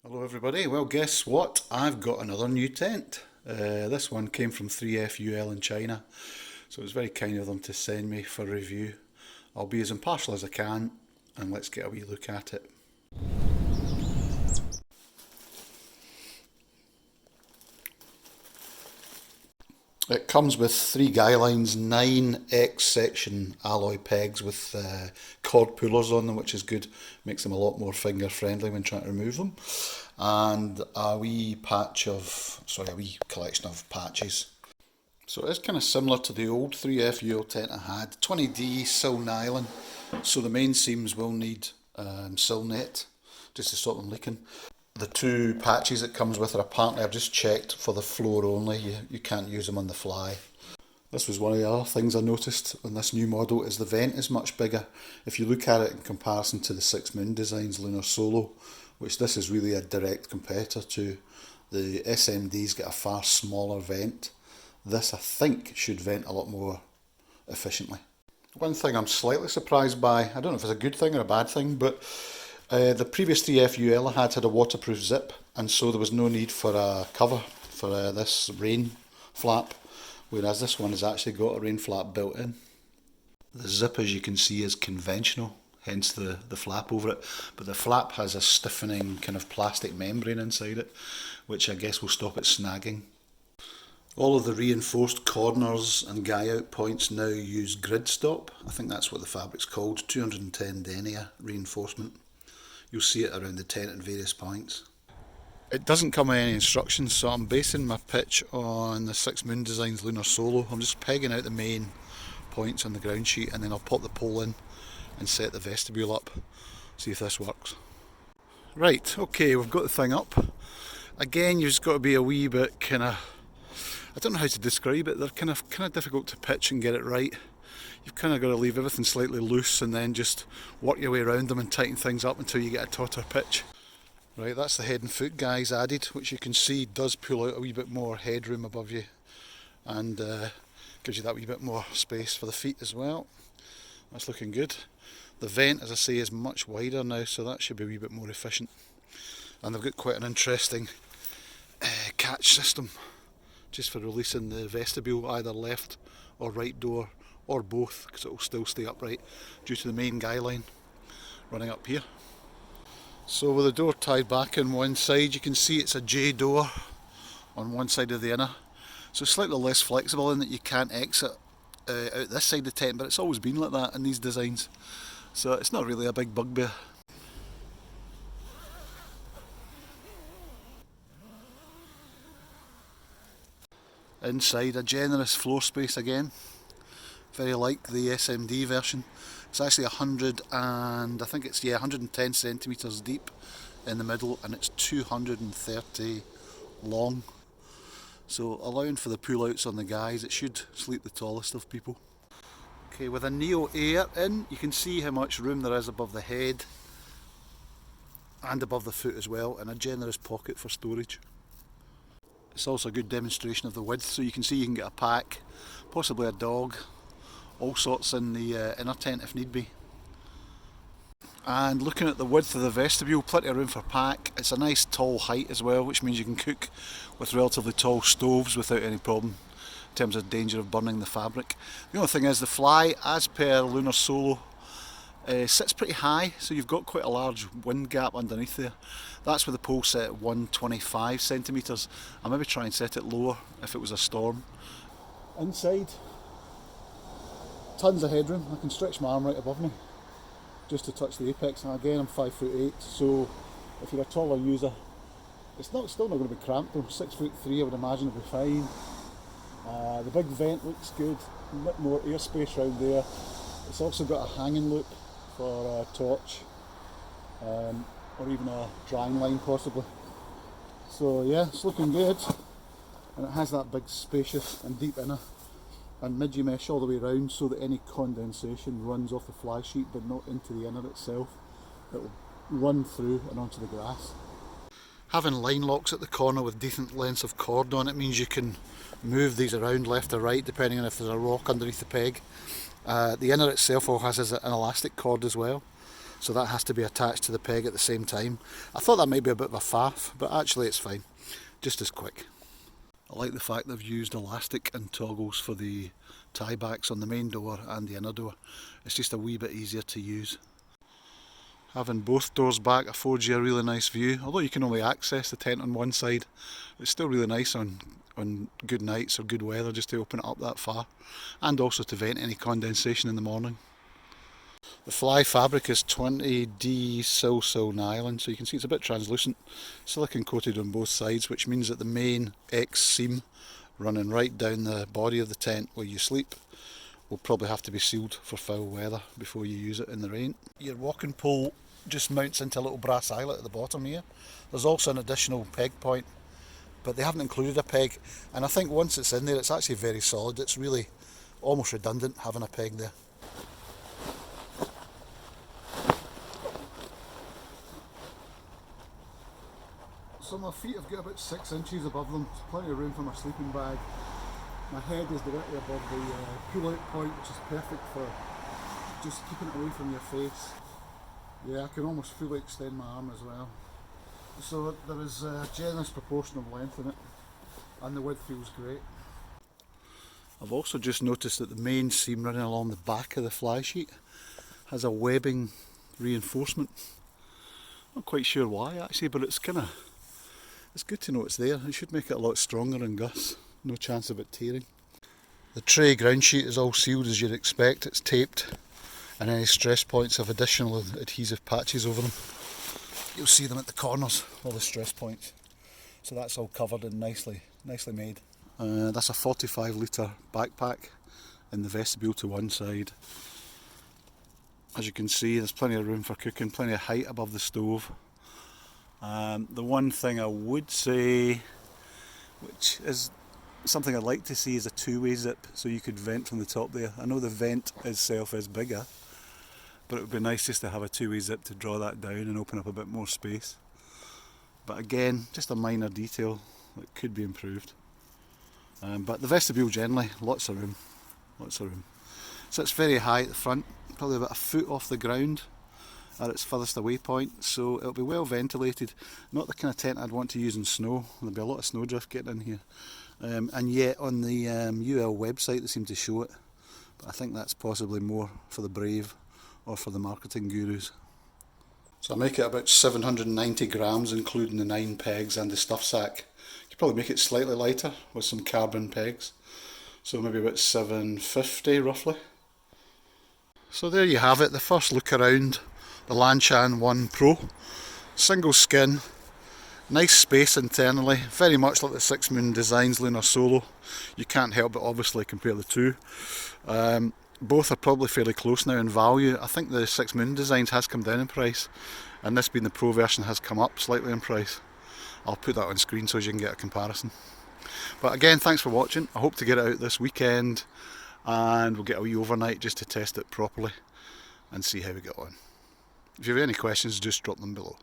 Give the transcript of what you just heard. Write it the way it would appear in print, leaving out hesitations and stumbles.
Hello everybody, well guess what? I've got another new tent. This one came from 3FUL in China, so it was very kind of them to send me for review. I'll be as impartial as I can and let's get a wee look at it. It comes with three guy lines, 9X section alloy pegs with cord pullers on them, which is good. Makes them a lot more finger friendly when trying to remove them. And a wee collection of patches. So it's kind of similar to the old 3FUL tent I had. 20D sil nylon, so the main seams will need sil net just to stop them leaking. The two patches it comes with are apparently, I've just checked, for the floor only. You can't use them on the fly. This was one of the other things I noticed on this new model, is the vent is much bigger. If you look at it in comparison to the 6 Moon Designs Lunar Solo, which this is really a direct competitor to, the SMD's got a far smaller vent. This, I think, should vent a lot more efficiently. One thing I'm slightly surprised by, I don't know if it's a good thing or a bad thing, but the previous 3FUL I had a waterproof zip, and so there was no need for a cover for this rain flap, whereas this one has actually got a rain flap built in. The zip, as you can see, is conventional, hence the flap over it, but the flap has a stiffening kind of plastic membrane inside it, which I guess will stop it snagging. All of the reinforced corners and guy out points now use grid stop. I think that's what the fabric's called, 210 denier reinforcement. You'll see it around the tent at various points. It doesn't come with any instructions, so I'm basing my pitch on the 6 Moon Designs Lunar Solo. I'm just pegging out the main points on the ground sheet, and then I'll pop the pole in and set the vestibule up. See if this works. Right, okay, we've got the thing up. Again, you've just got to be a wee bit I don't know how to describe it. They're kind of difficult to pitch and get it right. You've kind of got to leave everything slightly loose and then just work your way around them and tighten things up until you get a tauter pitch. Right, that's the head and foot guys added, which you can see does pull out a wee bit more headroom above you and gives you that wee bit more space for the feet as well. That's looking good. The vent, as I say, is much wider now, so that should be a wee bit more efficient. And they've got quite an interesting catch system, just for releasing the vestibule, either left or right door, or both, because it will still stay upright due to the main guy line running up here. So with the door tied back on one side, you can see it's a J door on one side of the inner, so slightly less flexible in that you can't exit out this side of the tent, but it's always been like that in these designs, so it's not really a big bugbear. Inside, a generous floor space again, very like the SMD version. It's actually 110 centimetres deep in the middle, and it's 230 long. So allowing for the pull outs on the guys, it should sleep the tallest of people. Okay, with a Neo Air in, you can see how much room there is above the head and above the foot as well, and a generous pocket for storage. It's also a good demonstration of the width, so you can see you can get a pack, possibly a dog, all sorts in the inner tent if need be. And looking at the width of the vestibule, plenty of room for pack. It's a nice tall height as well, which means you can cook with relatively tall stoves without any problem in terms of danger of burning the fabric. The only thing is the fly, as per Lunar Solo, sits pretty high, so you've got quite a large wind gap underneath there. That's with the pole set at 125 centimetres. I'll maybe try and set it lower if it was a storm. Inside, tons of headroom. I can stretch my arm right above me just to touch the apex, and again I'm 5'8", so if you're a taller user, it's still not going to be cramped though. 6'3" I would imagine will be fine. The big vent looks good, a bit more airspace around there. It's also got a hanging loop for a torch, or even a drying line possibly. So yeah, it's looking good, and it has that big spacious and deep inner and mid mesh all the way around, so that any condensation runs off the fly sheet but not into the inner itself. It will run through and onto the grass. Having line locks at the corner with decent lengths of cord on it means you can move these around left or right depending on if there's a rock underneath the peg. The inner itself all has an elastic cord as well, so that has to be attached to the peg at the same time. I thought that might be a bit of a faff, but actually it's fine, just as quick. I like the fact they've used elastic and toggles for the tie backs on the main door and the inner door. It's just a wee bit easier to use. Having both doors back affords you a really nice view. Although you can only access the tent on one side, it's still really nice on good nights or good weather just to open it up that far, and also to vent any condensation in the morning. The fly fabric is 20D sil nylon, so you can see it's a bit translucent, silicone coated on both sides, which means that the main X seam running right down the body of the tent where you sleep will probably have to be sealed for foul weather before you use it in the rain. Your walking pole just mounts into a little brass eyelet at the bottom here. There's also an additional peg point, but they haven't included a peg, and I think once it's in there it's actually very solid. It's really almost redundant having a peg there. So my feet have got about 6 inches above them, there's plenty of room for my sleeping bag. My head is directly above the pull-out point, which is perfect for just keeping it away from your face. Yeah, I can almost fully extend my arm as well. So there is a generous proportion of length in it, and the width feels great. I've also just noticed that the main seam running along the back of the fly sheet has a webbing reinforcement. Not quite sure why actually, but it's good to know it's there. It should make it a lot stronger in gusts. No chance of it tearing. The tray ground sheet is all sealed as you'd expect. It's taped, and any stress points have additional adhesive patches over them. You'll see them at the corners, all the stress points. So that's all covered and nicely made. That's a 45 litre backpack in the vestibule to one side. As you can see, there's plenty of room for cooking, plenty of height above the stove. The one thing I would say, which is something I'd like to see, is a two-way zip, so you could vent from the top there. I know the vent itself is bigger, but it would be nice just to have a two-way zip to draw that down and open up a bit more space. But again, just a minor detail that could be improved. But the vestibule generally, lots of room. So it's very high at the front, probably about a foot off the ground at its furthest away point, so it'll be well ventilated. Not the kind of tent I'd want to use in snow. There'll be a lot of snowdrift getting in here. And yet on the UL website they seem to show it, but I think that's possibly more for the brave or for the marketing gurus. So I make it about 790 grams including the 9 pegs and the stuff sack. You could probably make it slightly lighter with some carbon pegs, so maybe about 750 roughly. So there you have it, the first look around the Lanshan 1 Pro. Single skin, nice space internally, very much like the Six Moon Designs Lunar Solo. You can't help but obviously compare the two. Both are probably fairly close now in value. I think the Six Moon Designs has come down in price, and this being the Pro version has come up slightly in price. I'll put that on screen so you can get a comparison. But again, thanks for watching. I hope to get it out this weekend, and we'll get a wee overnight just to test it properly and see how we get on. If you have any questions, just drop them below.